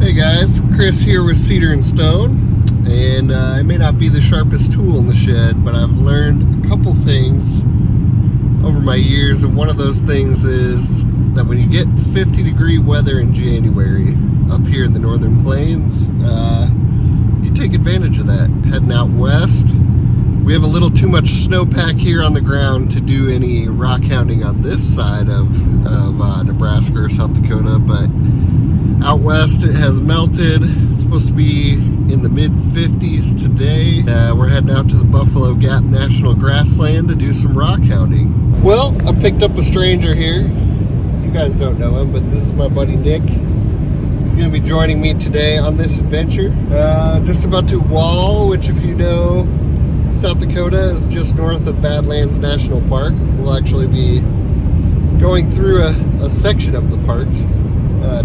Hey guys, Chris here with Cedar and Stone, and I may not be the sharpest tool in the shed, but I've learned a couple things over my years, and one of those things is that when you get 50-degree weather in January up here in the northern plains, you take advantage of that. Heading out west, we have a little too much snowpack here on the ground to do any rock hounding on this side of Nebraska or South Dakota, but out west it has melted. It's supposed to be in the mid-50s today. We're heading out to the Buffalo Gap National Grassland to do some rock hounding. Well, I picked up a stranger here. You guys don't know him, but this is my buddy Nick. He's going to be joining me today on this adventure. Just about to Wall, which if you know, South Dakota is just north of Badlands National Park. We'll actually be going through a section of the park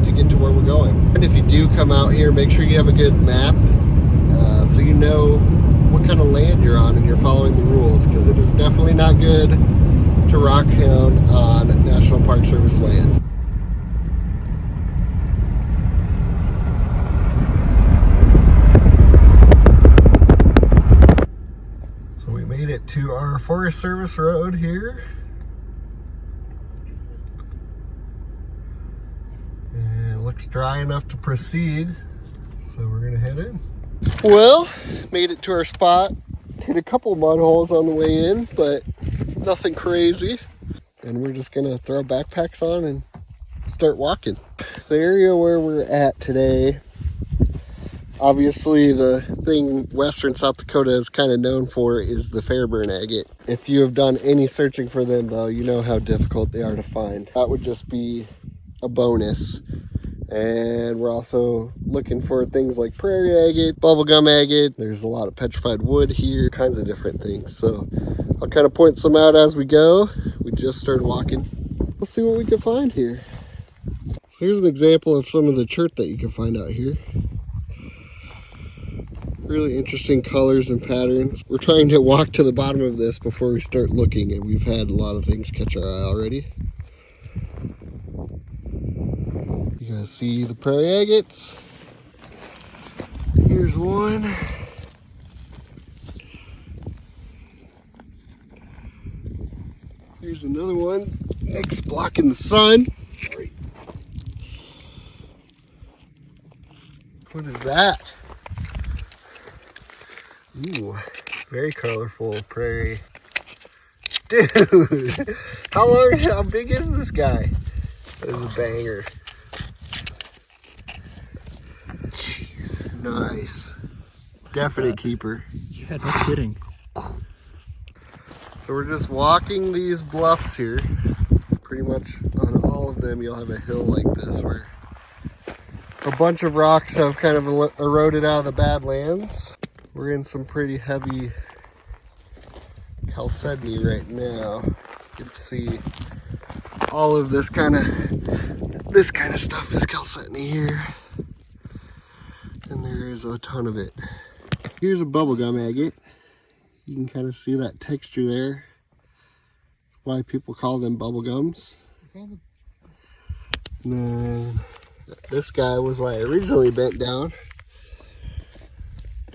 to get to where we're going. And if you do come out here, make sure you have a good map so you know what kind of land you're on and you're following the rules, because it is definitely not good to rock hound on National Park Service land. So we made it to our Forest Service road here. Looks dry enough to proceed, so we're gonna head in. Well, made it to our spot. Hit a couple mud holes on the way in, but nothing crazy. And we're just gonna throw backpacks on and start walking. The area where we're at today, obviously the thing western South Dakota is kind of known for is the Fairburn Agate. If you have done any searching for them though, you know how difficult they are to find. That would just be a bonus. And we're also looking for things like prairie agate, bubblegum agate. There's a lot of petrified wood here, kinds of different things. So I'll kind of point some out as we go. We just started walking. Let's see what we can find here. So here's an example of some of the chert that you can find out here. Really interesting colors and patterns. We're trying to walk to the bottom of this before we start looking, and we've had a lot of things catch our eye already. You guys see the prairie agates? Here's one. Here's another one. Nick's blocking the sun. What is that? Ooh, very colorful prairie. Dude, how big is this guy? That is a banger. Nice. Definite keeper. Yeah, no kidding. So we're just walking these bluffs here. Pretty much on all of them you'll have a hill like this where a bunch of rocks have kind of eroded out of the Badlands. We're in some pretty heavy chalcedony right now. You can see all of this kind of stuff is chalcedony here. And there is a ton of it. Here's a bubblegum agate. You can kind of see that texture there. That's why people call them bubblegums. And then this guy was why I originally bent down.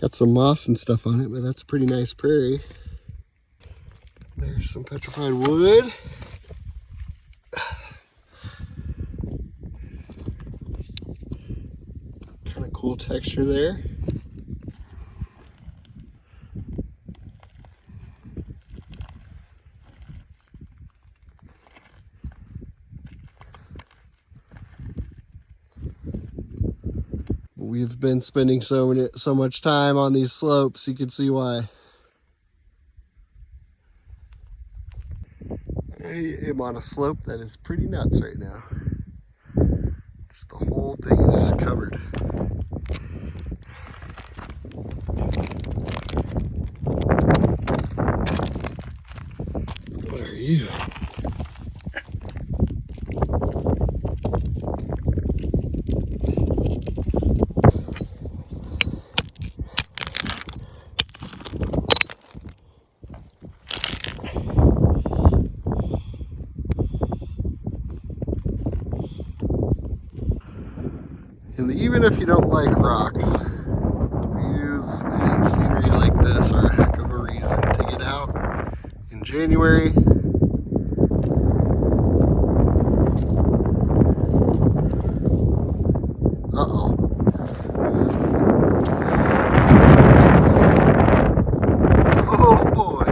Got some moss and stuff on it, but that's a pretty nice prairie. There's some petrified wood. Cool texture there. We've been spending so much time on these slopes, you can see why. I am on a slope that is pretty nuts right now. Just the whole thing is just covered. What are you? And even if you don't like rocks, views and scenery like this are a heck of a reason to get out in January. Uh-oh. Oh boy.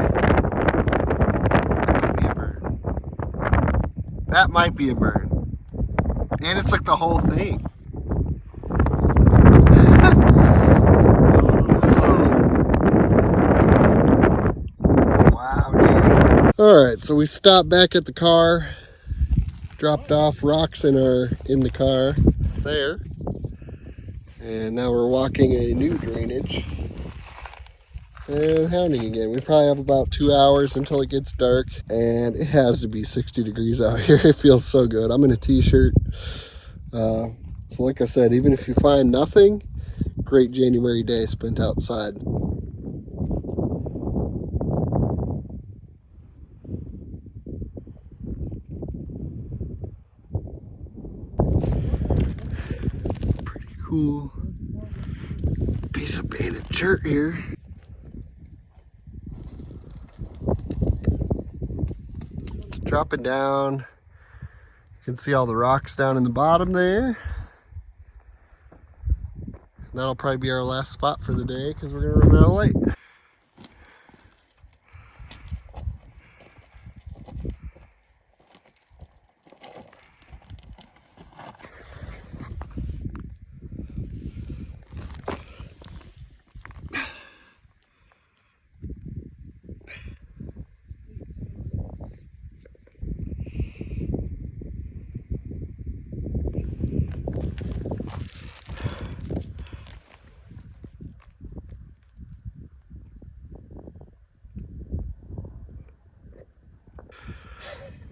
That might be a burn. And it's like the whole thing. Wow, dude. Alright, so we stopped back at the car, dropped off rocks in the car there. And now we're walking a new drainage and hounding again. We probably have about 2 hours until it gets dark, and it has to be 60 degrees out here. It feels so good. I'm in a t-shirt. So like I said, even if you find nothing, great January day spent outside. Pretty cool piece of painted dirt here. Dropping down, you can see all the rocks down in the bottom there. And that'll probably be our last spot for the day because we're gonna run out of light.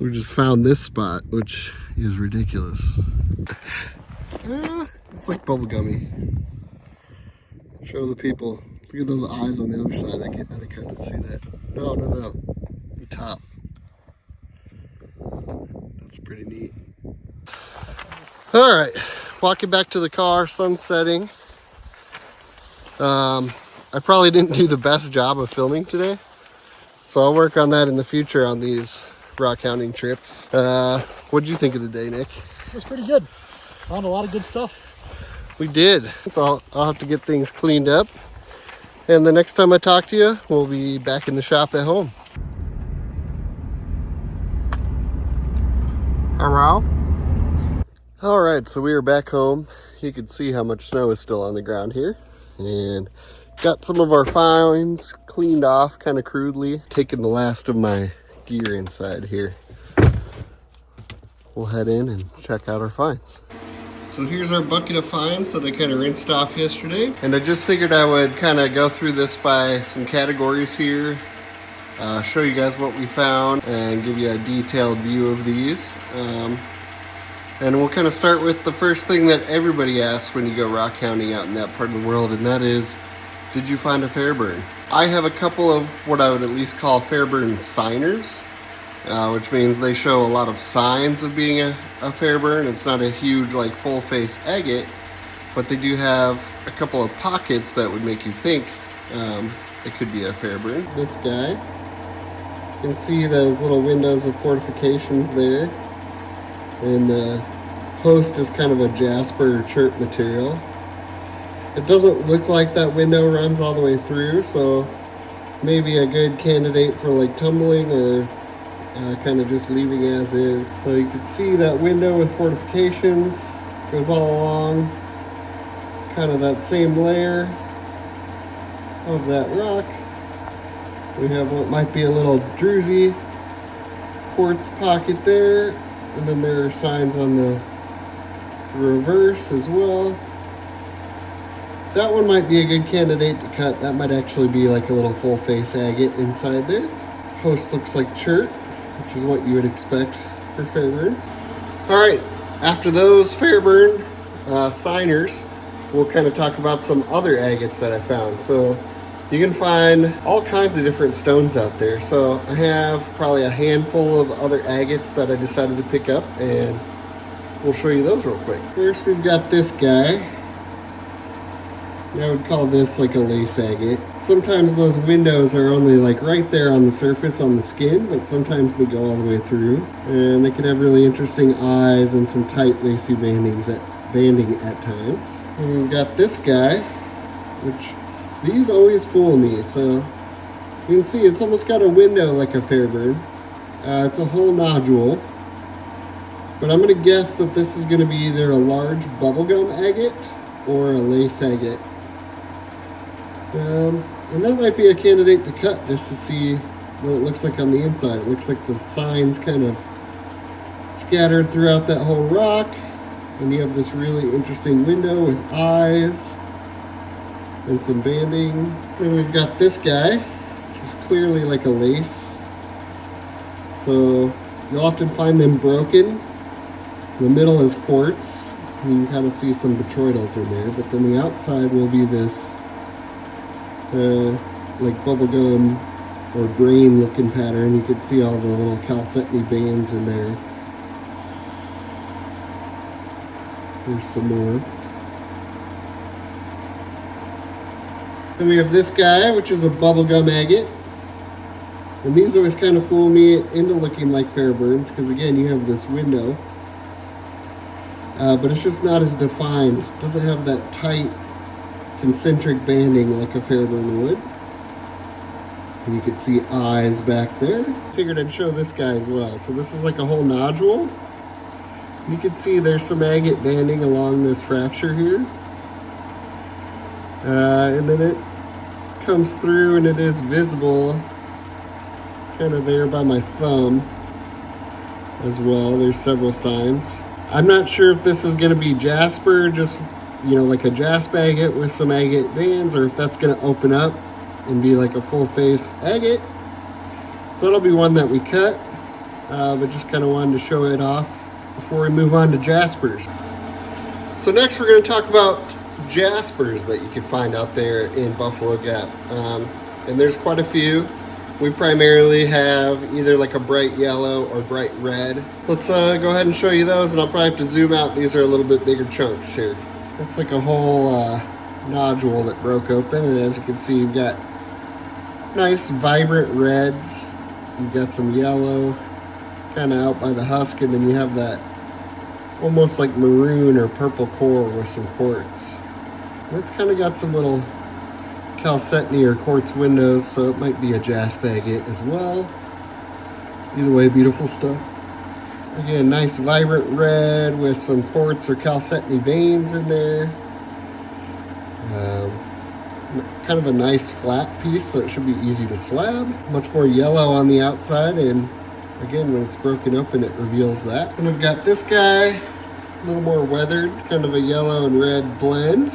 We just found this spot, which is ridiculous. It's like bubble gummy. Show the people. Look at those eyes on the other side. I couldn't see that. No. The top. That's pretty neat. All right, walking back to the car, sun setting. I probably didn't do the best job of filming today, so I'll work on that in the future on these rock hounding trips. What'd you think of the day, Nick? It was pretty good. Found a lot of good stuff. We did. So I'll have to get things cleaned up. And the next time I talk to you, we'll be back in the shop at home. Hello? All right, so we are back home. You can see how much snow is still on the ground here. And got some of our finds cleaned off kind of crudely. Taking the last of my gear inside here. We'll head in and check out our finds. So here's our bucket of finds that I kind of rinsed off yesterday. And I just figured I would kind of go through this by some categories here, show you guys what we found and give you a detailed view of these. And we'll kind of start with the first thing that everybody asks when you go rock hounding out in that part of the world, and that is, did you find a Fairburn? I have a couple of what I would at least call Fairburn signers, which means they show a lot of signs of being a Fairburn. It's not a huge like full face agate, but they do have a couple of pockets that would make you think it could be a Fairburn. This guy, you can see those little windows of fortifications there, and the post is kind of a jasper chert material. It doesn't look like that window runs all the way through, so maybe a good candidate for like tumbling or kind of just leaving as is. So you can see that window with fortifications goes all along kind of that same layer of that rock. We have what might be a little druzy quartz pocket there, and then there are signs on the reverse as well. That one might be a good candidate to cut. That might actually be like a little full face agate inside there. Post looks like chert, which is what you would expect for Fairburns. All right, after those Fairburn signers, we'll kind of talk about some other agates that I found. So you can find all kinds of different stones out there. So I have probably a handful of other agates that I decided to pick up, and we'll show you those real quick. First, we've got this guy. I would call this like a lace agate. Sometimes those windows are only like right there on the surface on the skin, but sometimes they go all the way through. And they can have really interesting eyes and some tight lacy banding at times. And we've got this guy, which these always fool me. So you can see it's almost got a window like a Fairburn. It's a whole nodule. But I'm gonna guess that this is gonna be either a large bubblegum agate or a lace agate. And that might be a candidate to cut just to see what it looks like on the inside. It looks like the signs kind of scattered throughout that whole rock. And you have this really interesting window with eyes and some banding. Then we've got this guy, which is clearly like a lace. So you'll often find them broken. The middle is quartz. You can kind of see some botryoidals in there, but then the outside will be this like bubblegum or brain looking pattern. You can see all the little chalcedony bands in there. There's some more. Then we have this guy, which is a bubblegum agate. And these always kind of fool me into looking like Fairburns, because again, you have this window. But it's just not as defined. It doesn't have that tight concentric banding like a Fairburn would. And you can see eyes back there. Figured I'd show this guy as well. So this is like a whole nodule. You can see there's some agate banding along this fracture here. And then it comes through and it is visible kind of there by my thumb as well. There's several signs. I'm not sure if this is going to be jasper, just, you know, like a jasper agate with some agate bands, or if that's going to open up and be like a full face agate. So that'll be one that we cut, but just kind of wanted to show it off before we move on to jaspers. So next we're going to talk about jaspers that you can find out there in Buffalo Gap. And there's quite a few. We primarily have either like a bright yellow or bright red. Let's go ahead and show you those, and I'll probably have to zoom out. These are a little bit bigger chunks here. It's like a whole nodule that broke open, and as you can see, you've got nice vibrant reds. You've got some yellow kind of out by the husk, and then you have that almost like maroon or purple core with some quartz. And it's kind of got some little chalcedony or quartz windows, so it might be a jasper agate as well. Either way, beautiful stuff. Again, nice vibrant red with some quartz or chalcedony veins in there. Kind of a nice flat piece, so it should be easy to slab. Much more yellow on the outside, and again, when it's broken open, it reveals that. And we've got this guy, a little more weathered, kind of a yellow and red blend.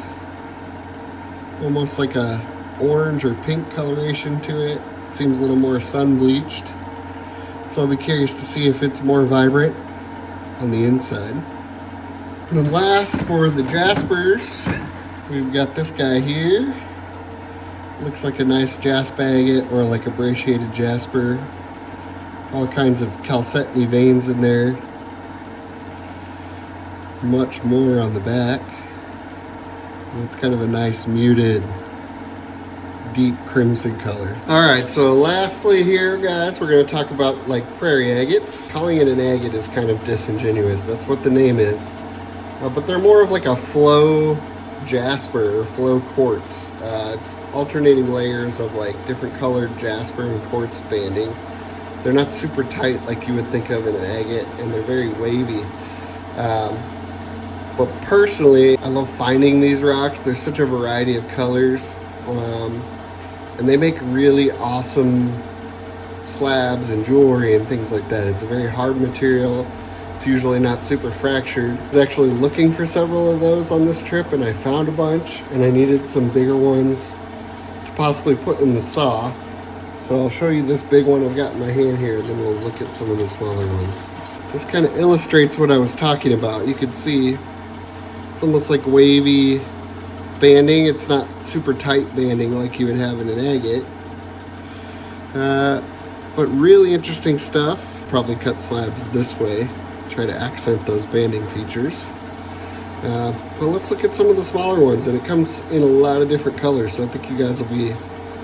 Almost like a orange or pink coloration to it. Seems a little more sun bleached. So I'll be curious to see if it's more vibrant on the inside. And then last, for the jaspers, we've got this guy here. Looks like a nice jasper agate or like a brachiated jasper. All kinds of chalcedony veins in there. Much more on the back. It's kind of a nice muted deep crimson color. Alright, so lastly here, guys, we're going to talk about like prairie agates. Calling it an agate is kind of disingenuous. That's what the name is. But they're more of like a flow jasper or flow quartz. It's alternating layers of like different colored jasper and quartz banding. They're not super tight like you would think of in an agate, and they're very wavy. But personally, I love finding these rocks. There's such a variety of colors. And they make really awesome slabs and jewelry and things like that. It's a very hard material. It's usually not super fractured. I was actually looking for several of those on this trip, and I found a bunch, and I needed some bigger ones to possibly put in the saw. So I'll show you this big one I've got in my hand here, and then we'll look at some of the smaller ones. This kind of illustrates what I was talking about. You can see it's almost like wavy banding. It's not super tight banding like you would have in an agate. But really interesting stuff. Probably cut slabs this way. try to accent those banding features. But let's look at some of the smaller ones, and it comes in a lot of different colors, so I think you guys will be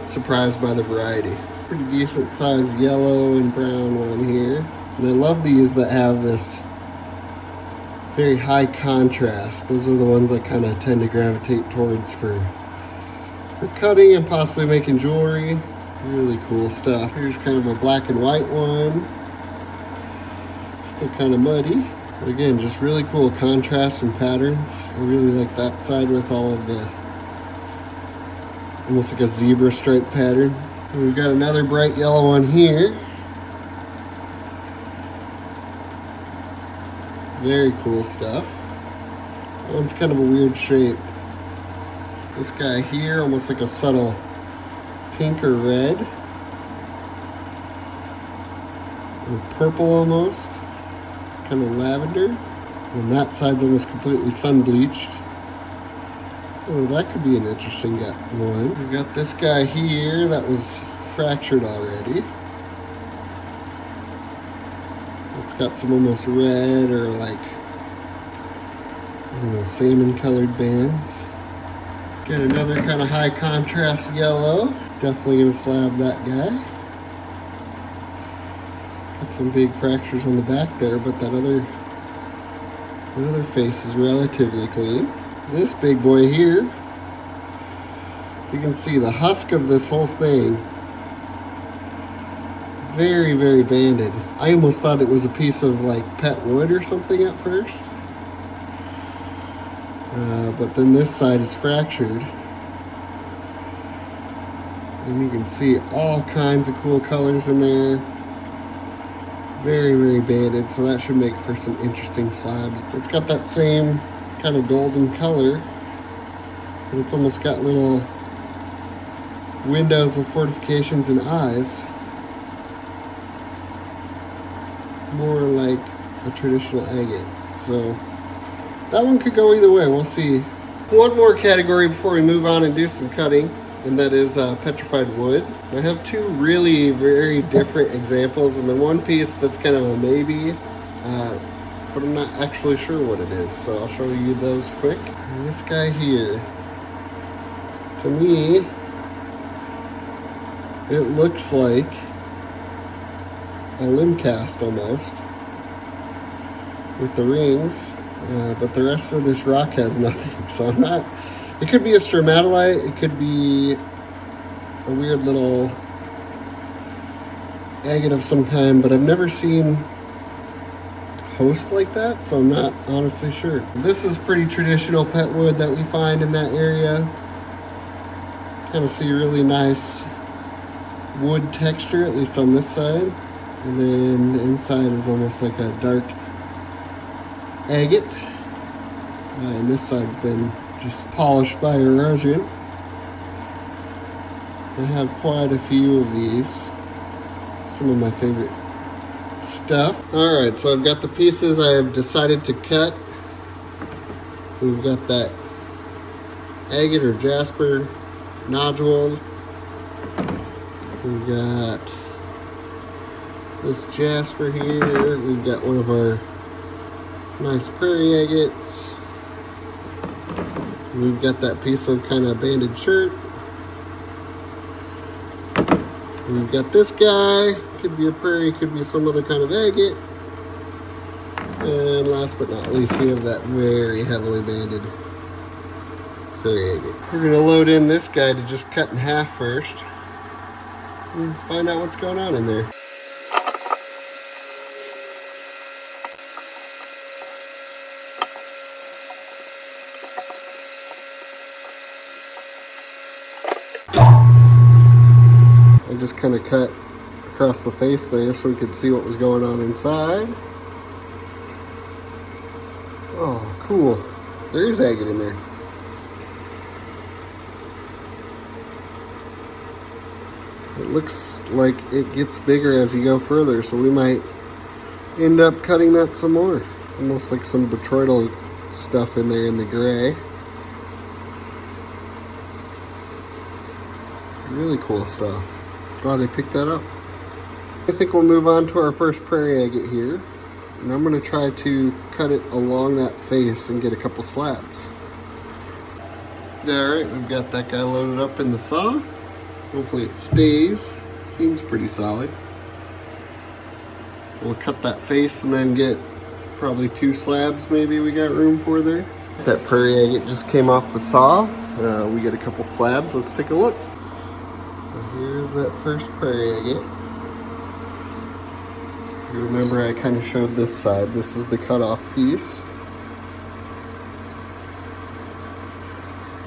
surprised by the variety. Pretty decent sized yellow and brown one here. And I love these that have this very high contrast. Those are the ones I kind of tend to gravitate towards for cutting and possibly making jewelry. Really cool stuff. Here's kind of a black and white one. Still kind of muddy. But again, just really cool contrasts and patterns. I really like that side with all of the, almost like a zebra stripe pattern. And we've got another bright yellow one here. Very cool stuff. That one's kind of a weird shape. This guy here, almost like a subtle pink or red. Or purple almost. Kind of lavender. And that side's almost completely sun bleached. Oh, that could be an interesting one. We've got this guy here that was fractured already. It's got some almost red or like, I don't know, salmon colored bands. Get another kind of high contrast yellow. Definitely gonna slab that guy. Got some big fractures on the back there, but that other face is relatively clean. This big boy here, so you can see the husk of this whole thing, very, very banded. I almost thought it was a piece of like pet wood or something at first. But then this side is fractured. And you can see all kinds of cool colors in there. Very, very banded, so that should make for some interesting slabs. So it's got that same kind of golden color, but it's almost got little windows of fortifications and eyes. More like a traditional agate. So that one could go either way, we'll see. One more category before we move on and do some cutting, and that is petrified wood. I have two really very different examples, and then one piece that's kind of a maybe, but I'm not actually sure what it is, so I'll show you those quick. And this guy here, to me, it looks like a limb cast almost, with the rings, but the rest of this rock has nothing, so I'm not, it could be a stromatolite, it could be a weird little agate of some kind, but I've never seen host like that, so I'm not honestly sure. This is pretty traditional pet wood that we find in that area. Kind of see really nice wood texture, at least on this side. And then the inside is almost like a dark agate. And this side's been just polished by erosion. I have quite a few of these. Some of my favorite stuff. Alright, so I've got the pieces I have decided to cut. We've got that agate or jasper nodule. We've got this jasper here. We've got one of our nice prairie agates. We've got that piece of kind of banded shirt. We've got this guy. Could be a prairie, could be some other kind of agate. And last but not least, we have that very heavily banded prairie agate. We're going to load in this guy to just cut in half first and find out what's going on in there. I just kind of cut across the face there so we could see what was going on inside. Oh, cool. There is agate in there. It looks like it gets bigger as you go further, so we might end up cutting that some more. Almost like some botryoidal stuff in there in the gray. Really cool stuff. Glad I picked that up. I think we'll move on to our first prairie agate here. And I'm gonna try to cut it along that face and get a couple slabs. Alright, we've got that guy loaded up in the saw. Hopefully it stays. Seems pretty solid. We'll cut that face and then get probably 2 slabs maybe we got room for there. That prairie agate just came off the saw. We get a couple slabs. Let's take a look. So here's that first prairie agate. You remember I kind of showed this side. This is the cutoff piece.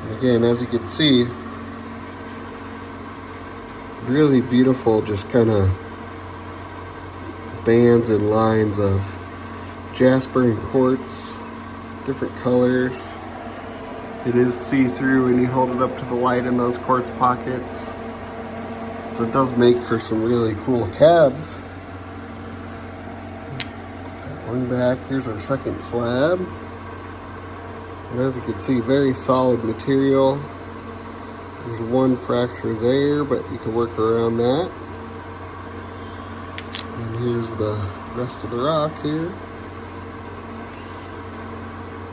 And again, as you can see, really beautiful, just kind of bands and lines of jasper and quartz, different colors. It is see-through when you hold it up to the light in those quartz pockets. So it does make for some really cool cabs. That one back, here's our second slab. And as you can see, very solid material. There's one fracture there, but you can work around that. And here's the rest of the rock here.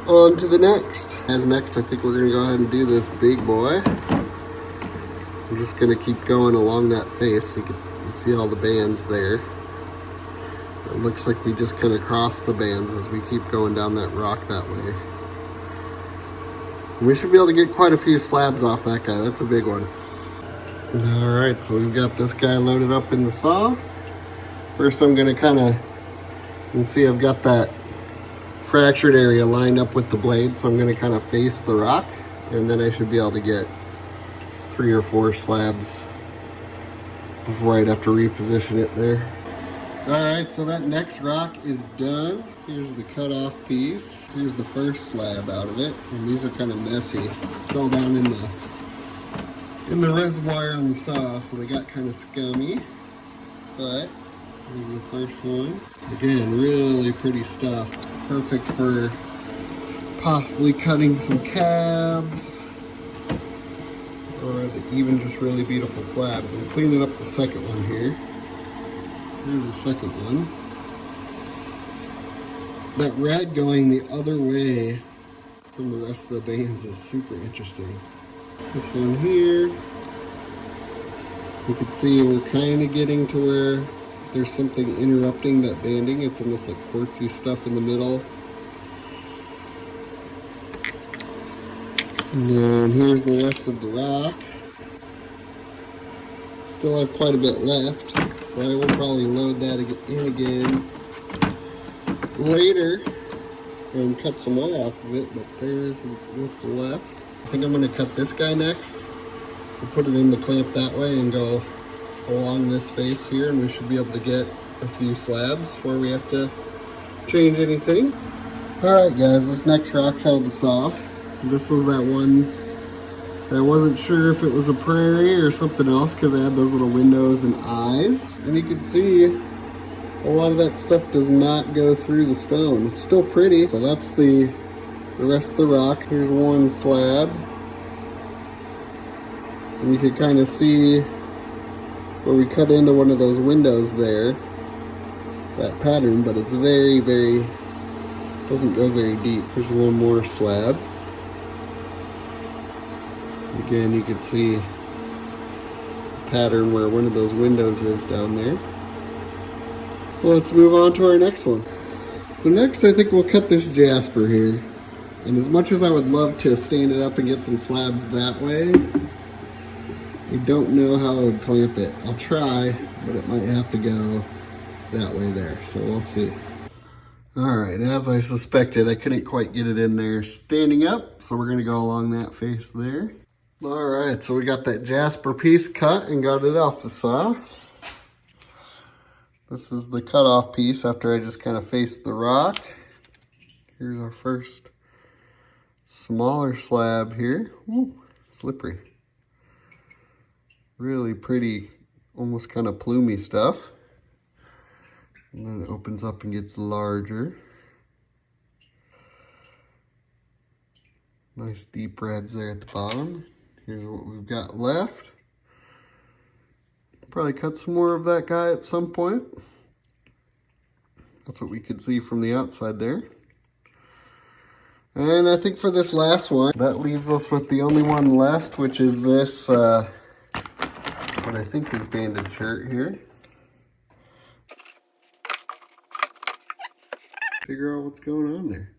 On to the next. As next, I think we're gonna go ahead and do this big boy. I'm just gonna keep going along that face so you can see all the bands there. It looks like we just kind of cross the bands as we keep going down that rock that way. We should be able to get quite a few slabs off that guy. That's a big one. All right, so we've got this guy loaded up in the saw. First, I'm gonna kind of, you can see I've got that fractured area lined up with the blade, so I'm gonna kind of face the rock, and then I should be able to get 3 or 4 slabs before I'd have to reposition it there. All right, so that next rock is done. Here's the cutoff piece. Here's the first slab out of it, and these are kind of messy. Fell down in the reservoir on the saw, so they got kind of scummy. But here's the first one. Again, really pretty stuff. Perfect for possibly cutting some cabs, or even just really beautiful slabs. I'm cleaning up the second one here. Here's the second one. That red going the other way from the rest of the bands is super interesting. This one here, you can see we're kind of getting to where there's something interrupting that banding. It's almost like quartzy stuff in the middle. And then here's the rest of the rock. Still have quite a bit left, so I will probably load that in again later and cut some more off of it, but there's what's left. I think I'm going to cut this guy next. We'll put it in the clamp that way and go along this face here, and we should be able to get a few slabs before we have to change anything. Alright guys, this next rock's out of the saw. This was that one I wasn't sure if it was a prairie or something else because it had those little windows and eyes. And you can see a lot of that stuff does not go through the stone. It's still pretty. So that's the rest of the rock. Here's one slab. And you can kind of see where we cut into one of those windows there. That pattern, but it's very, doesn't go very deep. Here's one more slab. Again, you can see the pattern where one of those windows is down there. Well, let's move on to our next one. So next, I think we'll cut this jasper here. And as much as I would love to stand it up and get some slabs that way, I don't know how I would clamp it. I'll try, but it might have to go that way there. So we'll see. Alright, as I suspected, I couldn't quite get it in there standing up. So we're going to go along that face there. Alright, so we got that jasper piece cut and got it off the saw. This is the cutoff piece after I just kind of faced the rock. Here's our first smaller slab here. Ooh, slippery. Really pretty, almost kind of plumy stuff. And then it opens up and gets larger. Nice deep reds there at the bottom. Here's what we've got left. Probably cut some more of that guy at some point. That's what we could see from the outside there. And I think for this last one, that leaves us with the only one left, which is this, what I think is banded shirt here. Figure out what's going on there.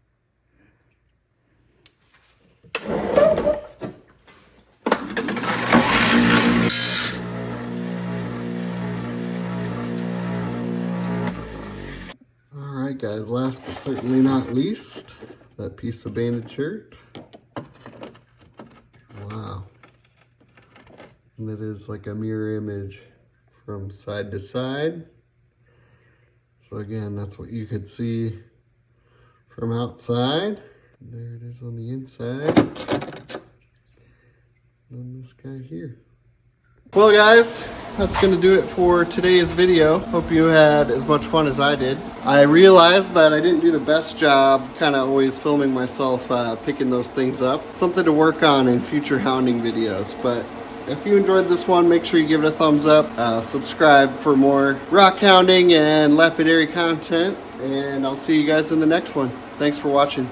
Alright guys, last but certainly not least, that piece of banded shirt. Wow. And it is like a mirror image from side to side. So again, that's what you could see from outside. There it is on the inside. And this guy here. Well guys, that's going to do it for today's video. Hope you had as much fun as I did. I realized that I didn't do the best job kind of always filming myself picking those things up. Something to work on in future hounding videos. But if you enjoyed this one, make sure you give it a thumbs up. Subscribe for more rock hounding and lapidary content. And I'll see you guys in the next one. Thanks for watching.